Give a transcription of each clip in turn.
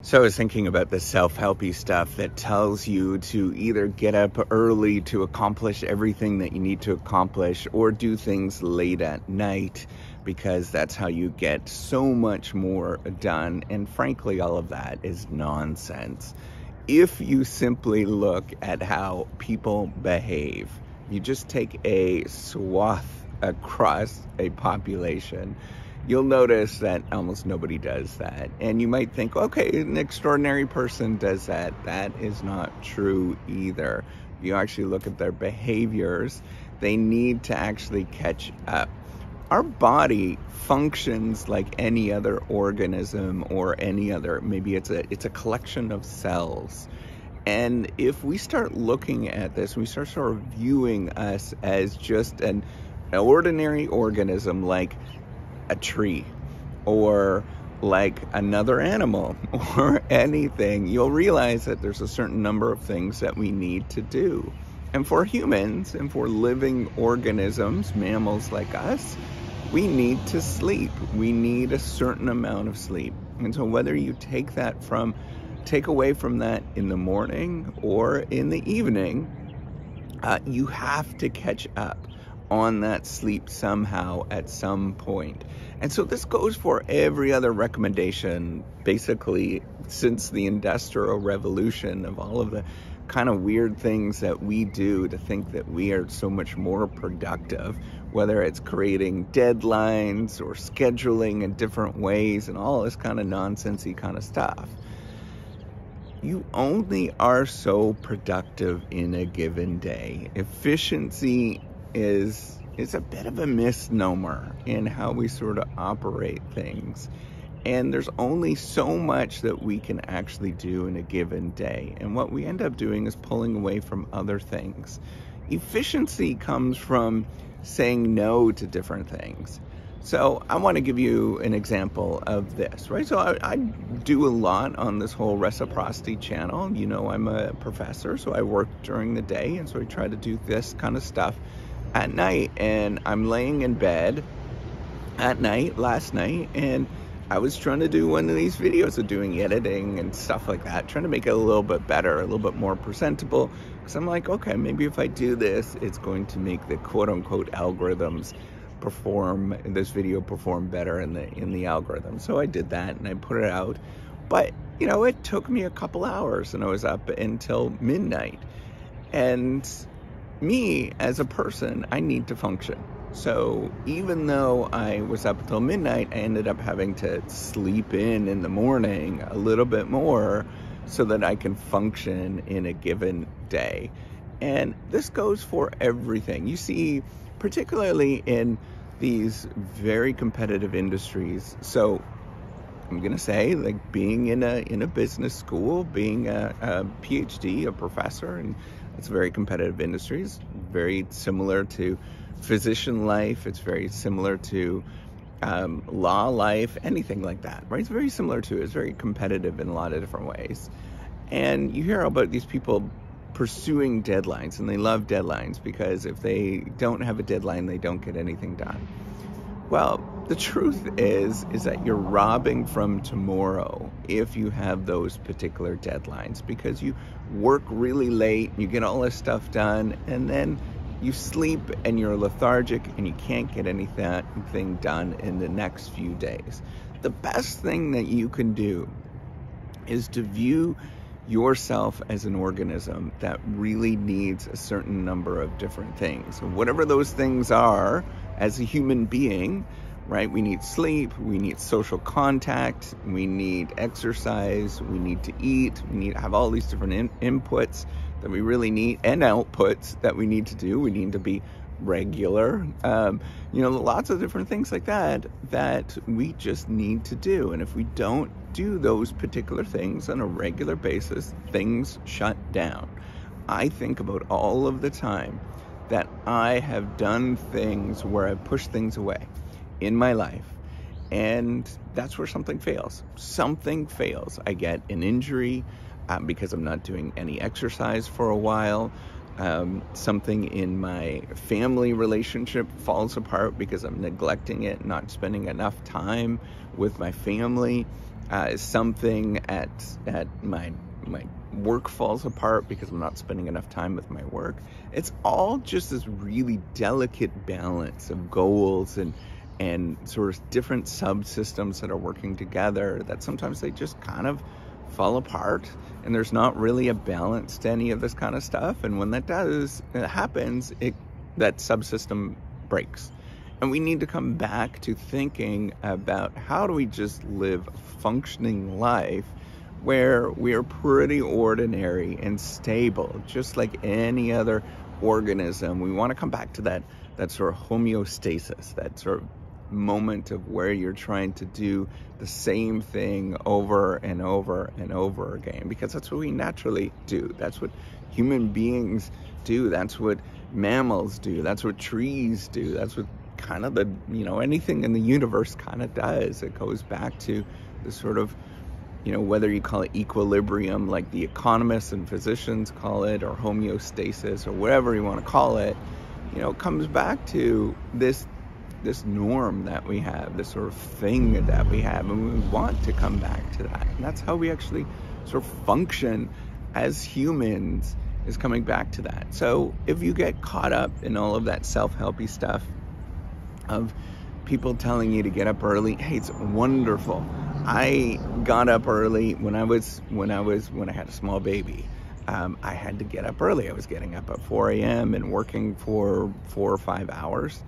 So I was thinking about the self-helpy stuff that tells you to either get up early to accomplish everything that you need to accomplish or do things late at night because that's how you get so much more done. And frankly, all of that is nonsense. If you simply look at how people behave, you just take a swath across a population, you'll notice that almost nobody does that. And you might think, okay, an extraordinary person does that. That is not true either. If you actually look at their behaviors, they need to actually catch up. Our body functions like any other organism or any other, maybe it's a collection of cells. And if we start looking at this, we start sort of viewing us as just an ordinary organism like a tree or like another animal or anything, you'll realize that there's a certain number of things that we need to do. And for humans and for living organisms, mammals like us, we need to sleep. We need a certain amount of sleep. And so whether you take away from that in the morning or in the evening, you have to catch up on that sleep somehow at some point. And so this goes for every other recommendation, basically, since the Industrial Revolution, of all of the kind of weird things that we do to think that we are so much more productive, whether it's creating deadlines or scheduling in different ways and all this kind of nonsensy kind of stuff. You only are so productive in a given day. Efficiency is a bit of a misnomer in how we sort of operate things. And there's only so much that we can actually do in a given day. And what we end up doing is pulling away from other things. Efficiency comes from saying no to different things. So I want to give you an example of this, right? So I do a lot on this whole reciprocity channel. You know, I'm a professor, so I work during the day. And so I try to do this kind of stuff at night. And I'm laying in bed at night, last night, and I was trying to do one of these videos of doing editing and stuff like that, trying to make it a little bit better, a little bit more presentable. Because I'm like, okay, maybe if I do this, it's going to make the quote-unquote algorithms this video perform better in the algorithm. So I did that and I put it out. But, you know, it took me a couple hours and I was up until midnight. And me, as a person, I need to function. So even though I was up until midnight, I ended up having to sleep in the morning a little bit more so that I can function in a given day. And this goes for everything. You see, particularly in these very competitive industries. So I'm going to say, like, being in a business school, being a PhD, a professor, and it's very competitive industries, very similar to physician life. It's very similar to law life, anything like that, right? It's very similar to it. It's very competitive in a lot of different ways. And you hear about these people pursuing deadlines, and they love deadlines because if they don't have a deadline, they don't get anything done. Well, the truth is that you're robbing from tomorrow if you have those particular deadlines, because you work really late, you get all this stuff done, and then you sleep and you're lethargic and you can't get anything done in the next few days. The best thing that you can do is to view yourself as an organism that really needs a certain number of different things. And whatever those things are, as a human being, right? We need sleep, we need social contact, we need exercise, we need to eat, we need to have all these different inputs that we really need, and outputs that we need to do. We need to be regular, lots of different things like that we just need to do. And if we don't do those particular things on a regular basis, things shut down. I think about all of the time that I have done things where I've pushed things away in my life, and that's where something fails. Something fails. I get an injury because I'm not doing any exercise for a while. Something in my family relationship falls apart because I'm neglecting it, not spending enough time with my family. Something at my work falls apart because I'm not spending enough time with my work. It's all just this really delicate balance of goals and sort of different subsystems that are working together, that sometimes they just kind of fall apart, and there's not really a balance to any of this kind of stuff. And when that happens, that subsystem breaks. And we need to come back to thinking about how do we just live a functioning life where we are pretty ordinary and stable, just like any other organism. We want to come back to that sort of homeostasis, that sort of moment of where you're trying to do the same thing over and over and over again, because that's what we naturally do. That's what human beings do. That's what mammals do. That's what trees do. That's what kind of anything in the universe kind of does. It goes back to the sort of, whether you call it equilibrium, like the economists and physicians call it, or homeostasis, or whatever you want to call it, it comes back to this norm that we have, this sort of thing that we have, and we want to come back to that. And that's how we actually sort of function as humans, is coming back to that. So if you get caught up in all of that self-helpy stuff of people telling you to get up early, hey, it's wonderful. I got up early when I had a small baby. I had to get up early. I was getting up at 4 a.m. and working for 4 or 5 hours,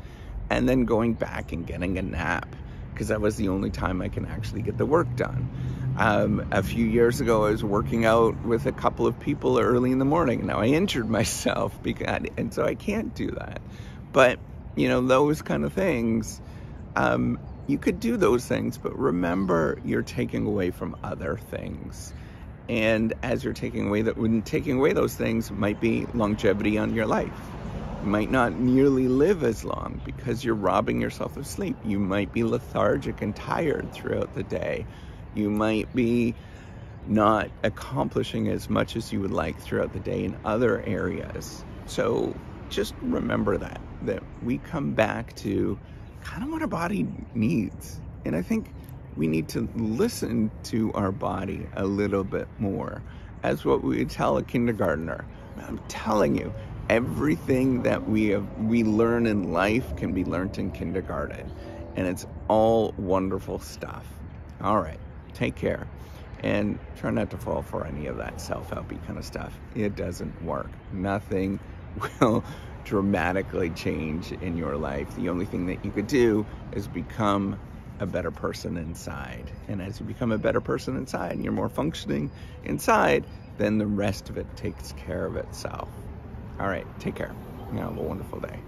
and then going back and getting a nap, because that was the only time I can actually get the work done. A few years ago, I was working out with a couple of people early in the morning. Now I injured myself, and so I can't do that. But those kind of things, you could do those things, but remember, you're taking away from other things. And as you're taking away those things might be longevity on your life. You might not nearly live as long because you're robbing yourself of sleep. You might be lethargic and tired throughout the day. You might be not accomplishing as much as you would like throughout the day in other areas. So just remember that we come back to kind of what our body needs. And I think we need to listen to our body a little bit more, as what we would tell a kindergartner. I'm telling you, everything that we learn in life can be learned in kindergarten, and it's all wonderful stuff. All right, take care, and try not to fall for any of that self-helpy kind of stuff. It doesn't work. Nothing will dramatically change in your life. The only thing that you could do is become a better person inside. And as you become a better person inside and you're more functioning inside, then the rest of it takes care of itself. All right, take care. Have a wonderful day.